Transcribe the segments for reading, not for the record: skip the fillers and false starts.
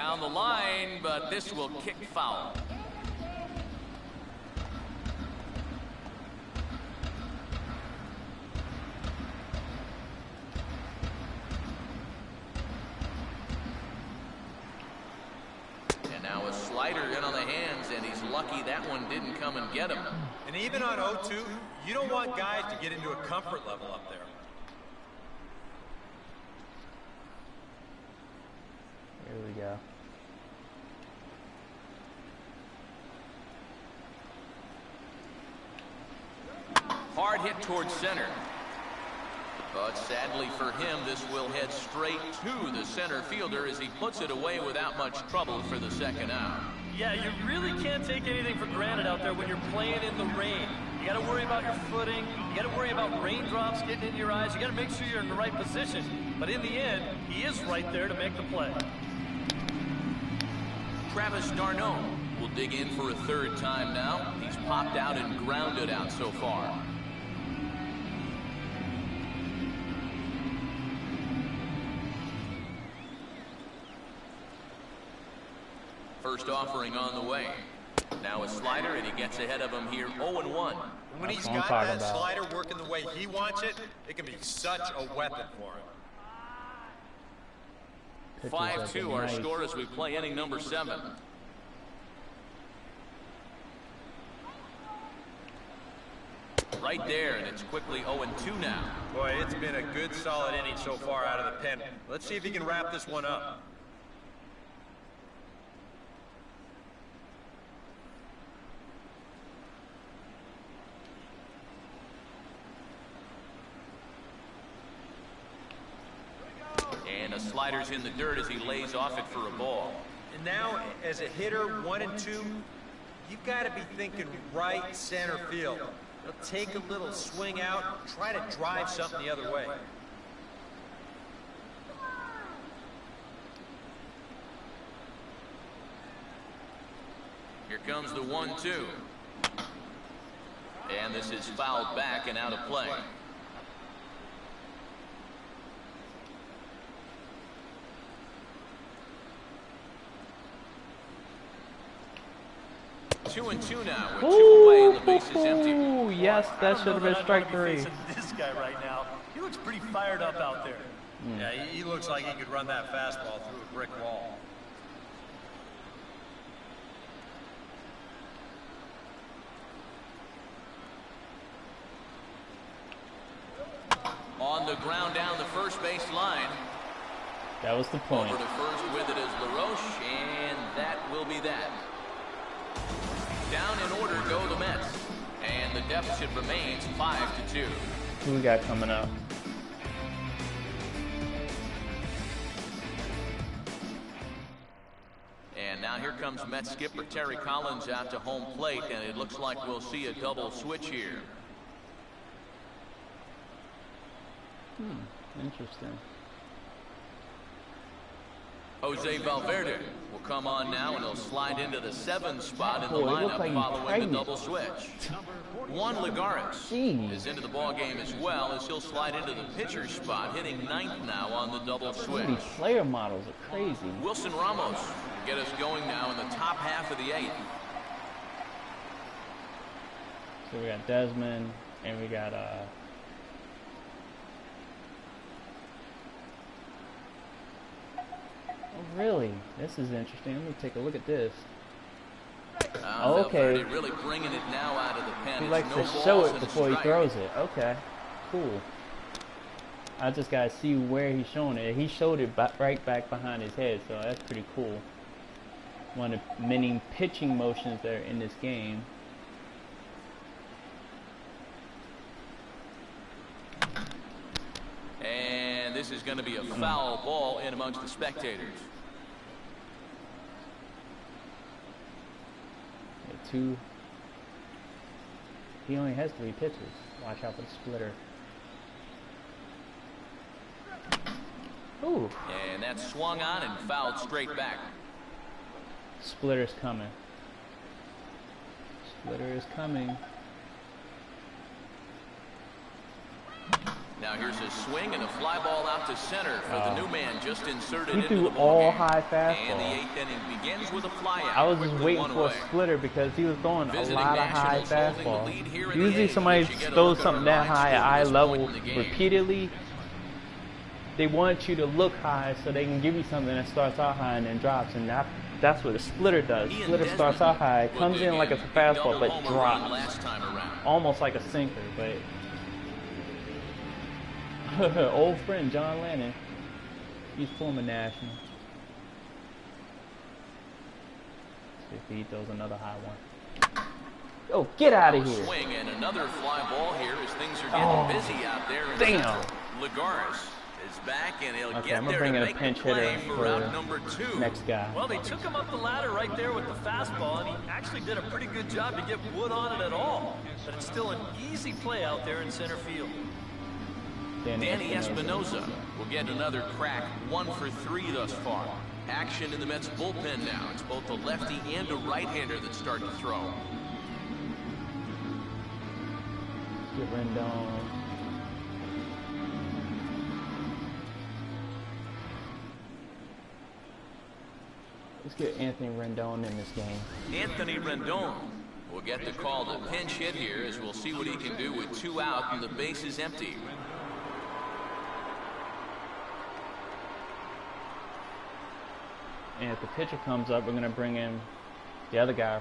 Down the line, but this will kick foul. And now a slider in on the hands, and he's lucky that one didn't come and get him. And even on 0-2, you don't want guys to get into a comfort level up there. Here we go. Hard hit towards center. But sadly for him, this will head straight to the center fielder as he puts it away without much trouble for the second out. Yeah, you really can't take anything for granted out there when you're playing in the rain. You got to worry about your footing. You got to worry about raindrops getting in your eyes. You got to make sure you're in the right position. But in the end, he is right there to make the play. Travis d'Arnaud will dig in for a third time now. He's popped out and grounded out so far. First offering on the way. Now a slider, and he gets ahead of him here 0-1. When he's got that slider working the way he wants it, it can be such a weapon for him. 5-2 our score as we play inning number 7. Right there, and it's quickly 0-2 now. Boy, it's been a good solid inning so far out of the pen. Let's see if he can wrap this one up. And a slider's in the dirt as he lays off it for a ball. And now, as a hitter, 1 and 2, you've got to be thinking right center field. They'll take a little swing out, try to drive something the other way. Here comes the 1-2. And this is fouled back and out of play. Two and two now. With 2 away and the base is empty. Ooh, yes, that should have been strike 3. This guy right now, he looks pretty fired up out there. Yeah, he looks like he could run that fastball through a brick wall. On the ground down the first base line. That was the point. Over to first with it is LaRoche, and that will be that. Down in order go the Mets, and the deficit remains 5-2. Who we got coming up? And now here comes Mets skipper Terry Collins out to home plate, and it looks like we'll see a double switch here. Interesting. Jose Valverde will come on now, and he'll slide into the 7 spot in the lineup like following the double switch. Juan Lagares is into the ball game as well, as he'll slide into the pitcher's spot, hitting 9th now on the double switch. These player models are crazy. Wilson Ramos will get us going now in the top half of the 8th. So we got Desmond, and we got oh, really? This is interesting. Let me take a look at this. Okay. Really bringing it now out of the pen. He likes to show it before he throws it. Okay, cool. I just gotta see where he's showing it. He showed it right back behind his head, so that's pretty cool. One of many pitching motions that are in this game. And this is going to be a foul ball in amongst the spectators. Two. He only has 3 pitches. Watch out for the splitter. Ooh. And that's swung on and fouled straight back. Splitter's coming. Splitter is coming. Now here's a swing and a fly ball out to center for the new man just inserted He into threw the ball all game. high And the fastball. 8th inning begins with a fly out. I was just Quickly waiting one for away. a splitter because he was throwing a Visiting lot of high Nationals holding the fastballs. lead here in the Usually eighth. somebody As you get a throws look at something our that line high score at at eye this point level in the game. repeatedly. They want you to look high so they can give you something that starts out high and then drops, and that's what a splitter does. Splitter starts out high, comes in like it's a fastball, but drops. Last time around. Almost like a sinker, but old friend John Lennon, he's former National. See if he throws another high one. Oh, get out of here! Swing and another fly ball here as things are getting busy out there. Damn. Lagares is back and he'll Okay, get I'm gonna there bring to in a make pinch the play hitter for for out number 2. next guy. Well, they took him up the ladder right there with the fastball, and he actually did a pretty good job to get wood on it at all. But it's still an easy play out there in center field. Danny Espinosa will get another crack, 1 for 3 thus far. Action in the Mets bullpen now. It's both a lefty and a right-hander that start to throw. Get Rendon. Let's get Anthony Rendon in this game. Anthony Rendon will get the call to pinch hit here as we'll see what he can do with 2 out and the base is empty. And if the pitcher comes up, we're going to bring in the other guy.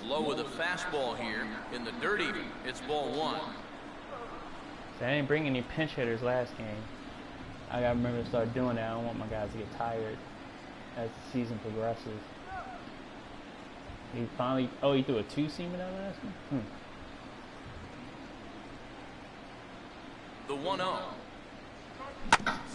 Low with a fastball here in the dirty. It's ball 1. I didn't bring any pinch hitters last game. I got to remember to start doing that. I don't want my guys to get tired as the season progresses. He finally, he threw a 2-seamer that last one? The 1-0.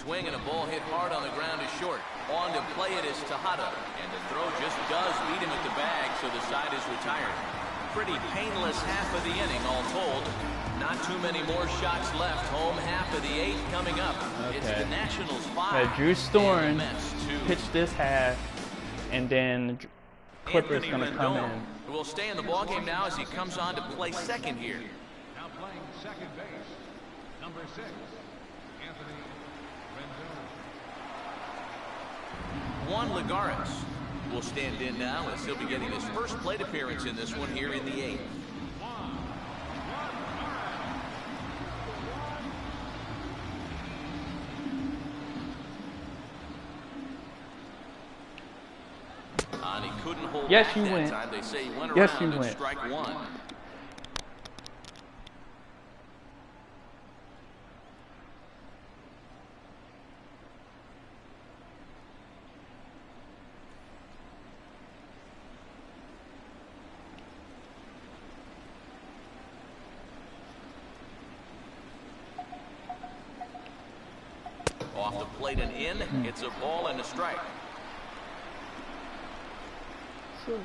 Swing and a ball hit hard on the ground is short. On to play it is Tejada. And the throw just does beat him at the bag, so the side is retired. Pretty painless half of the inning, all told. Not too many more shots left. Home half of the 8th coming up. Okay. It's the Nationals 5. Drew Storen and the Mets 2. pitched this half, and then Clipper's going to come in. Will stay in the ballgame now as he comes on to play second here. Now playing second base, number 6, Anthony Rendon. Juan Lagares will stand in now as he'll be getting his first plate appearance in this one here in the 8th. And he couldn't hold Yes, back you that went. time. They say he went Yes, around you and went. strike 1. Off the plate and in. It's a ball and a strike. So,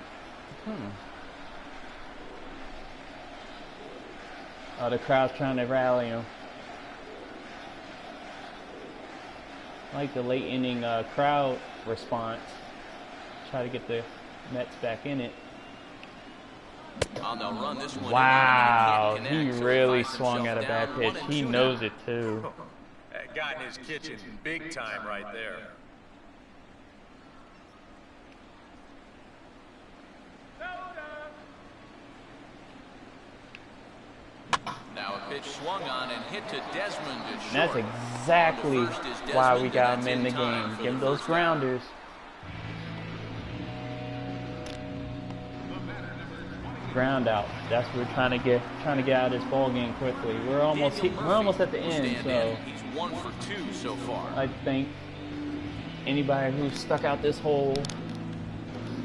Oh, the crowd's trying to rally him. I like the late inning crowd response. Try to get the Mets back in it. On the run, this one Wow, in, he can't connect, so really finds swung himself at a bad down pitch. 1 and He 2 knows now. it too. Got in his kitchen big time right there. Now a pitch swung on and hit to Desmond to short. And that's exactly On to first is why Desmond, we got and him in the that's time game. for Give him the those first down. grounders. Ground out. That's what we're trying to get out of this ball game quickly. We're almost Daniel we're almost at the Murphy will end, stand so in. He's 1 for 2 so far. I think anybody who stuck out this whole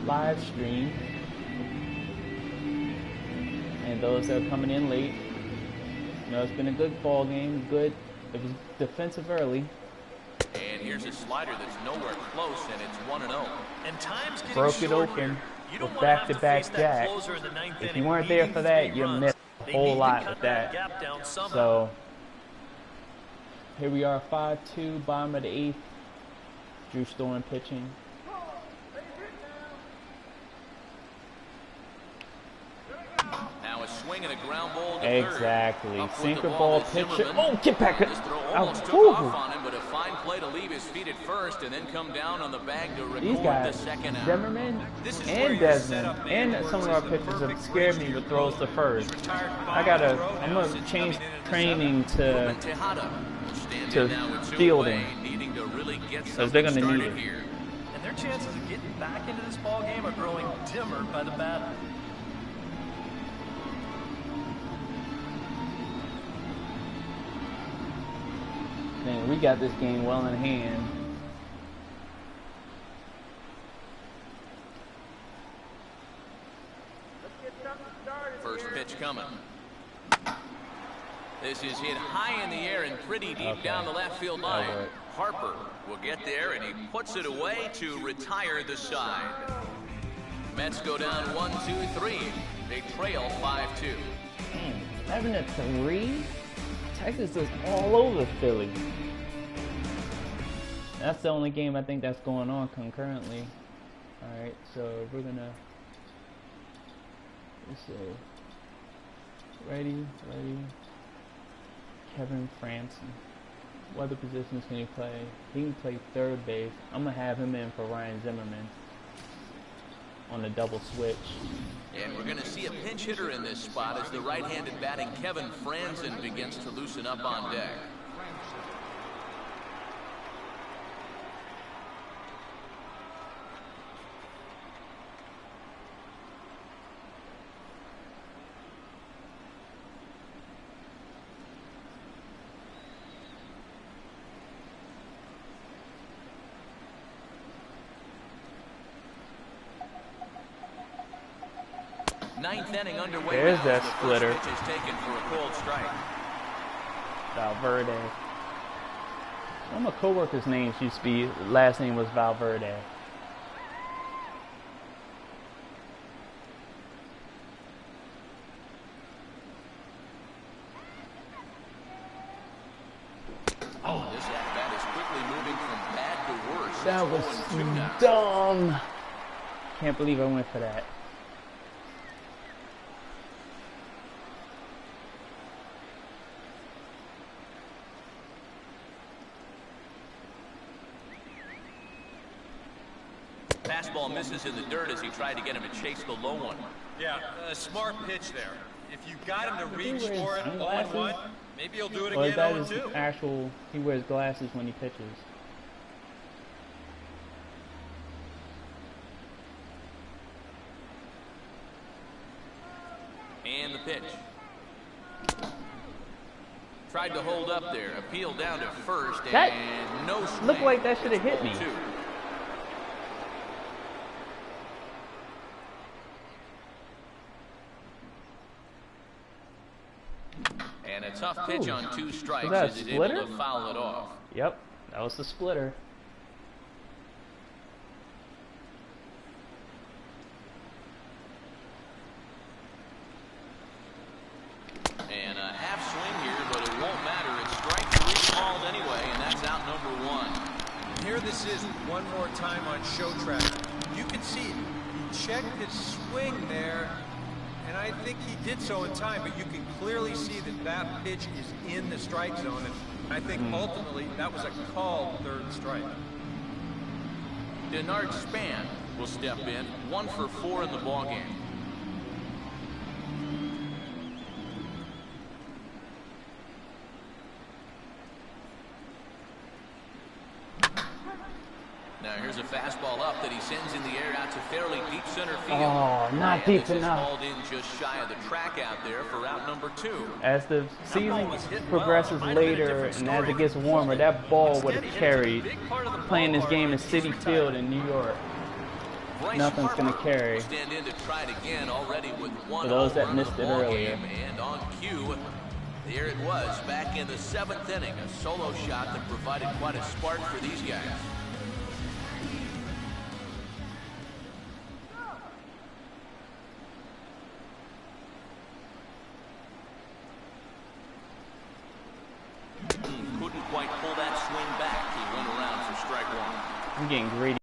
live stream and those that are coming in late, you know, it's been a good ball game. Good. It was defensive early. And here's a slider that's nowhere close, and it's 1-0. And time's getting Broke it short open here. You don't with wanna have to back-to-back face that jacks. closer in the 9th If inning, you weren't there needing for that, 3 you runs. missed a They whole need to lot cut with that. gap down somehow. So Here we are, 5-2, bottom of the 8th. Drew Storen pitching. Now a swing and a ground ball to Exactly. third. Sinker ball pitcher. Oh, get back. This throw almost took Ooh. off on him, but a fine play to leave his feet at first and then come down on the bag to These record the guys, second out. Zimmerman This is where and your setup Desmond, man and works some of as our the pitchers have perfect scared me ratio with throws to first. Retired I'm gonna change training to Ruben Tejada standing to now with two fielding. away, needing to really get because they're something gonna need started it. here. And their chances of getting back into this ball game are growing dimmer by the batter. Man, we got this game well in hand. First pitch coming. This is hit high in the air and pretty deep down the left field line. That'll work. Harper will get there, and he puts it away to retire the side. Mets go down 1-2-3. They trail 5-2. 11-3. Texas is all over Philly. That's the only game I think that's going on concurrently. All right, so we're gonna. Let's see. Ready. Kevin Franson. What other positions can he play? He can play third base. I'm gonna have him in for Ryan Zimmerman on the double switch. And we're going to see a pinch hitter in this spot as the right-handed batting Kevin Franson begins to loosen up on deck. Ninth inning underway. There's now that as the splitter. First pitch is taken for a cold strike. Valverde. One of my coworkers' names used to be, last name was Valverde. Oh, this at-bat is quickly moving from bad to worse. That It's was 0-2 now. dumb. Can't believe I went for that. Fastball misses in the dirt as he tried to get him to chase the low one. Yeah, a smart pitch there. If you got him to He reach wears for it sunglasses? 0-1, maybe he'll do it Or is again that his 0-2. actual, he wears glasses when he pitches. And the pitch. Tried to hold up there. Appeal down to first. That and no swing. looked like that should have hit me. 0-2. And a tough pitch Ooh. on 2 strikes Was that a as he's able splitter? to foul it off. Yep, that was the splitter. And a half swing here, but it won't matter. It's strike 3 called anyway, and that's out number 1. Here this is one more time on show track. You can see it. He checked his swing there, and I think he did so in time, but you can clearly see that that pitch is in the strike zone, and I think ultimately that was a called third strike. Denard Span will step in, 1 for 4 in the ballgame. Now here's a fastball up that he sends in the air out to fairly deep center field. Oh, not And deep this is enough. hauled in just shy of the track out there for out number 2. As the season was hit progresses well. It might have been a later different and as story it gets if it warmer, folded. that ball would Instead, have he hits a carried big part of the playing this ballpark game in and he's City retired. Field in New York. Bryce Nothing's Harper gonna carry. will stand in to try it again, already with 1 For those home that run in missed the it ball earlier. game. And on cue, there it was back in the 7th inning, a solo shot that provided quite a spark for these guys. Couldn't quite getting greedy.